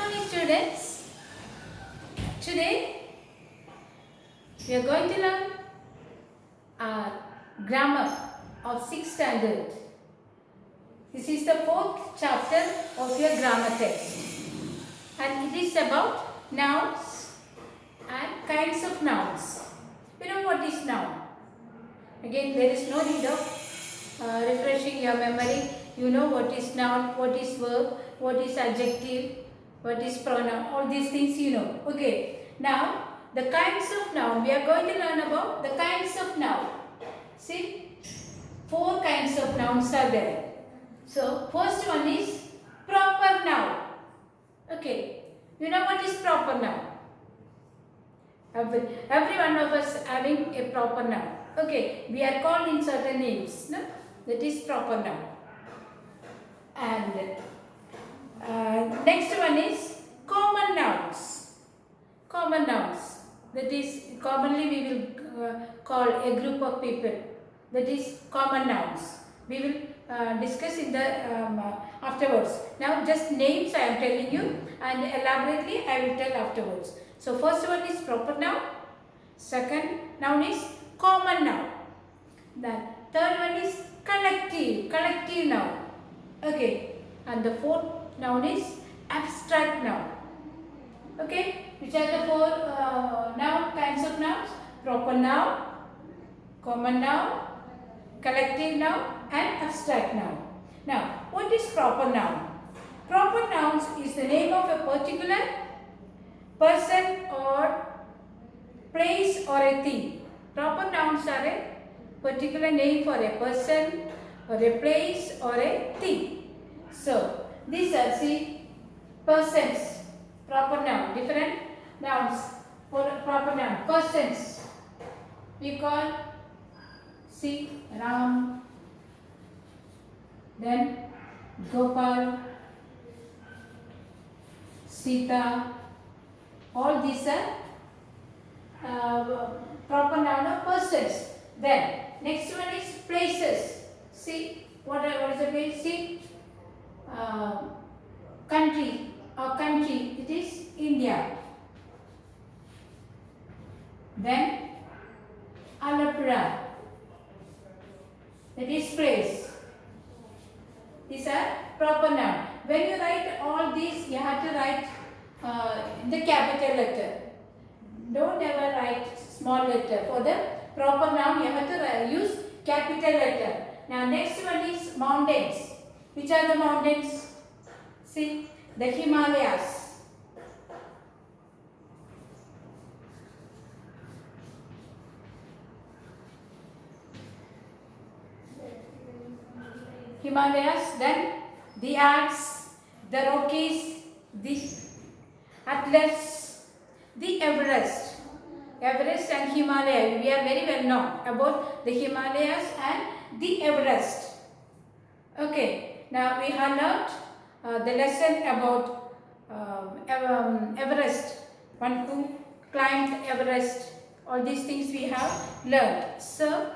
morning, students. Today we are going to learn our grammar of 6th standard. This is the 4th chapter of your grammar text, and it is about nouns and kinds of nouns. You know what is noun? Again, there is no need of refreshing your memory. You know what is noun, what is verb, what is adjective, what is pronoun, all these things you know. Okay, now the kinds of noun, we are going to learn about the kinds of noun. See, 4 kinds of nouns are there. So, first one is proper noun. Okay, you know what is proper noun? Every one of us having a proper noun. Okay, we are called in certain names. No? That is proper noun. And next one is common nouns. Common nouns. That is, commonly we will call a group of people. That is common nouns. We will discuss in the afterwards. Now just names I am telling you, and elaborately I will tell afterwards. So first one is proper noun. Second noun is common noun. Then third one is collective noun. Okay, and the fourth noun is abstract noun. Okay, which are the 4 kinds of nouns? Proper noun, common noun, collective noun and abstract noun. Now, what is proper noun? Proper nouns is the name of a particular person or place or a thing. Proper nouns are a particular name for a person or a place or a thing. So, these are, see, persons, proper noun, different nouns for proper noun. Persons, we call, see, Ram, then Gopal, Sita, all these are proper noun of persons. Then, next one is places. See, what is the place? See, country or country, it is India. Then, Alapura, that is place. These are proper noun. When you write all these, you have to write the capital letter. Don't ever write small letter. For the proper noun, you have to use capital letter. Now, next one is mountains. Which are the mountains? See, the Himalayas. Himalayas, then the Alps, the Rockies, the Atlas, the Everest. Everest and Himalaya, we are very well known about the Himalayas and the Everest. Okay, now we have learnt the lesson about Everest, one who climbed Everest, all these things we have learnt. So,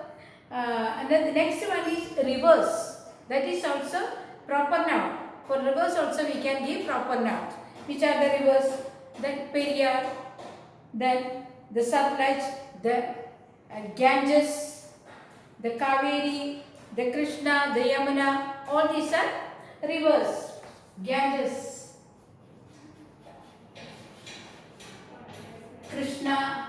and then the next one is rivers. That is also proper noun. For rivers also we can give proper nouns. Which are the rivers? Then Periyar, then the Satluj, the Ganges, the Kaveri, the Krishna, the Yamuna, all these are rivers. Ganges, Krishna,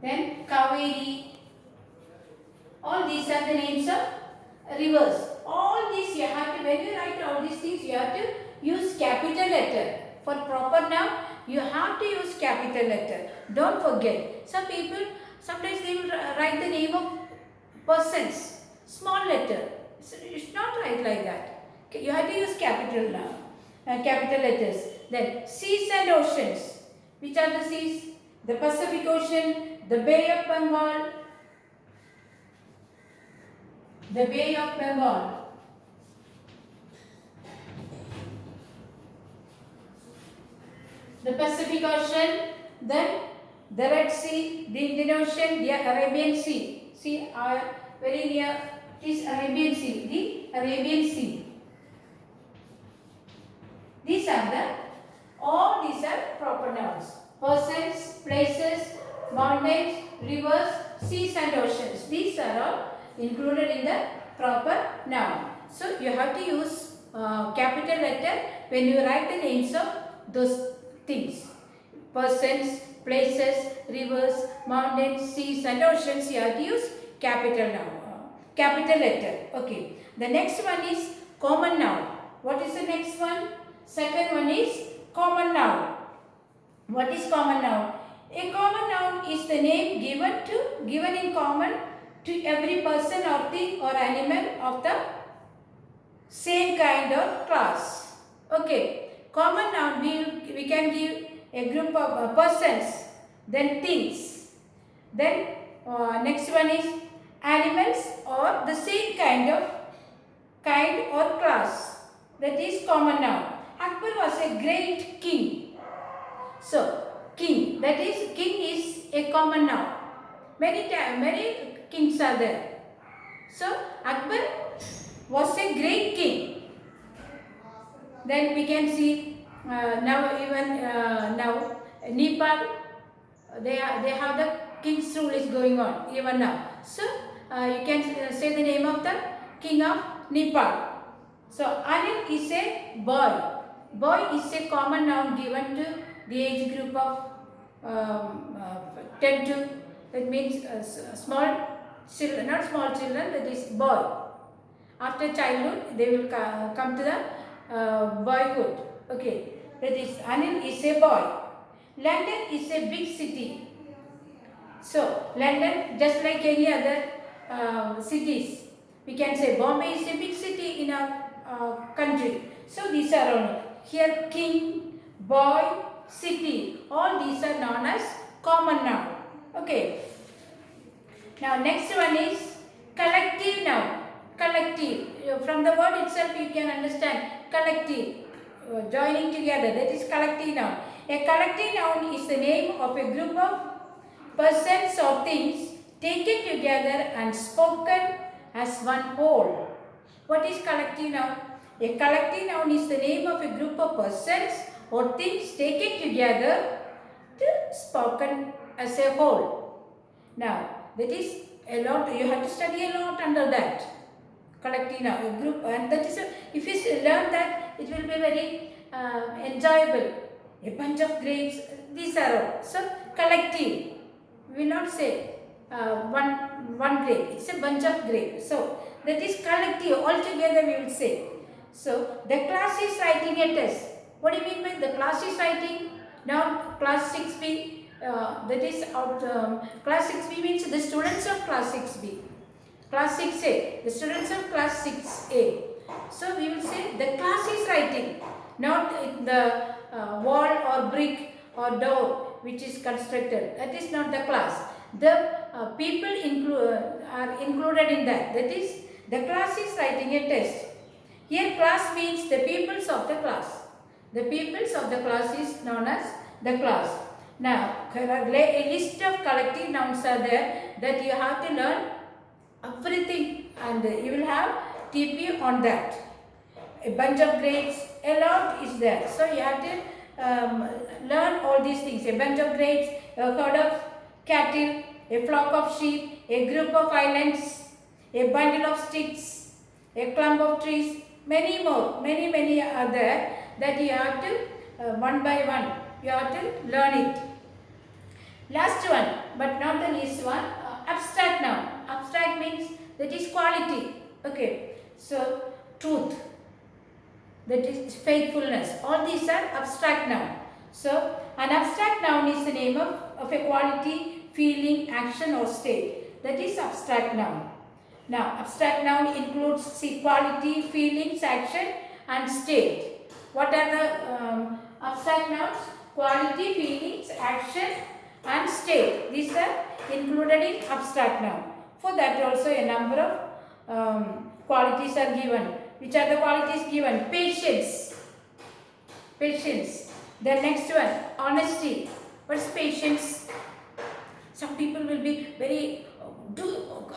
then Kaveri, all these are the names of rivers. All these you have to, when you write all these things, you have to use capital letter. For proper noun, you have to use capital letter. Don't forget. Some people, sometimes they will write the name of persons, small letter. It's not right like that. You have to use capital noun, capital letters. Then seas and oceans. Which are the seas? The Pacific Ocean, the Bay of Bengal, the Bay of Bengal, the Pacific Ocean, then the Red Sea, the Indian Ocean, the Arabian Sea. See, very near is Arabian Sea, the Arabian Sea. These are all these are proper nouns. Persons, places, mountains, rivers, seas and oceans. These are all included in the proper noun. So you have to use capital letter when you write the names of those things. Persons, places, rivers, mountains, seas and oceans. You have to use capital noun, capital letter. Okay. The next one is common noun. What is the next one? Second one is common noun. What is common noun? A common noun is the name given in common to every person or thing or animal of the same kind or class. Okay. Common noun we can give a group of persons, then things. Then next one is animals or the same kind or class. That is common noun. Akbar was a great king. So, king is a common noun. Many kings are there. So, Akbar was a great king. Then we can see now Nepal, they have the king's rule is going on even now. So, you can say the name of the king of Nepal. So, Anil is a boy. Boy is a common noun given to the age group of 10 to, that means small children, not small children, that is boy. After childhood, they will come to the boyhood. Okay, that is Anil is a boy. London is a big city. So, London, just like any other cities, we can say Bombay is a big city in our country. So, these are all. Here, king, boy, city, all these are known as common noun. Okay. Now, next one is collective noun. Collective. From the word itself, you can understand collective, joining together. That is collective noun. A collective noun is the name of a group of persons or things taken together and spoken as one whole. What is collective noun? A collective noun is the name of a group of persons or things taken together to spoken as a whole. Now, that is a lot, you have to study a lot under that. Collective noun, a group, and that is, if you learn that, it will be very enjoyable. A bunch of grapes, these are all. So, collective, we will not say one grape, it's a bunch of grapes. So, that is collective, all together we will say. So, the class is writing a test. What do you mean by the class is writing? Now, class 6B, that is class 6B means the students of class 6B. Class 6A, the students of class 6A. So, we will say the class is writing, not the wall or brick or door which is constructed. That is not the class. The people are included in that. That is, the class is writing a test. Here class means the peoples of the class. The peoples of the class is known as the class. Now, a list of collective nouns are there that you have to learn everything, and you will have TP on that. A bunch of grapes, a lot is there. So, you have to learn all these things. A bunch of grapes, a herd of cattle, a flock of sheep, a group of islands, a bundle of sticks, a clump of trees. Many more, many are there that you have to, one by one, you have to learn it. Last one, but not the least one, abstract noun. Abstract means that is quality. Okay, so truth, that is faithfulness. All these are abstract noun. So, an abstract noun is the name of a quality, feeling, action or state. That is abstract noun. Now, abstract noun includes quality, feelings, action and state. What are the abstract nouns? Quality, feelings, action and state. These are included in abstract noun. For that also a number of qualities are given. Which are the qualities given? Patience. Patience. The next one, honesty. What is patience? Some people will be very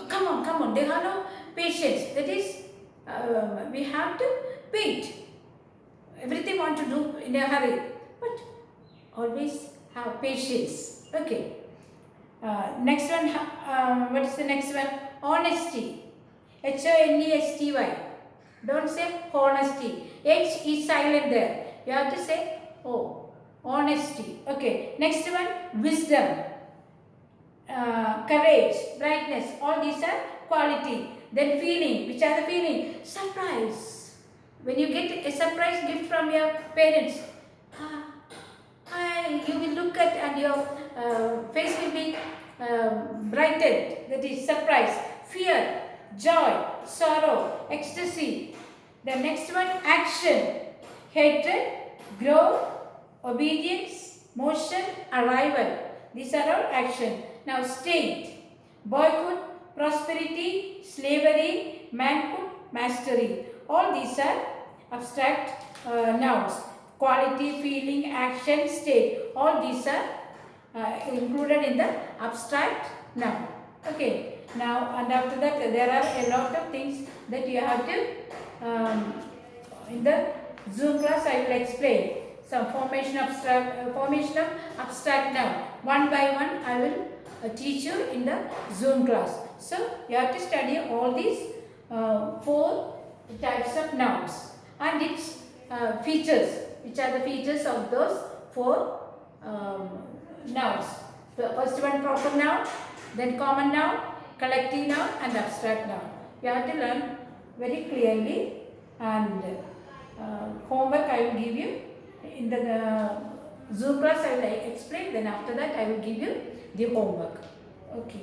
come on. They have no patience. That is, we have to wait. Everything want to do in a hurry, but always have patience. Okay. Next one, what is the next one? Honesty. Honesty. Don't say honesty. H is silent there. You have to say oh, honesty. Okay. Next one, wisdom. Courage, brightness. All these are quality. Then feeling. Which are the feeling? Surprise. When you get a surprise gift from your parents, you will look at and your face will be brightened. That is surprise. Fear, joy, sorrow, ecstasy. The next one, action. Hatred, growth, obedience, motion, arrival. These are all action. Now state. Boyhood, prosperity, slavery, manhood, mastery. All these are abstract nouns. Quality, feeling, action, state. All these are included in the abstract noun. Okay. Now and after that there are a lot of things that you have to in the Zoom class I will explain. Some formation of abstract noun. One by one I will teach you in the Zoom class. So you have to study all these 4 types of nouns and its features. Which are the features of those 4 nouns. The first one, proper noun, then common noun, collective noun and abstract noun. You have to learn very clearly, and homework I will give you in the Zoom class. I will explain, then after that I will give you the homework. Okay.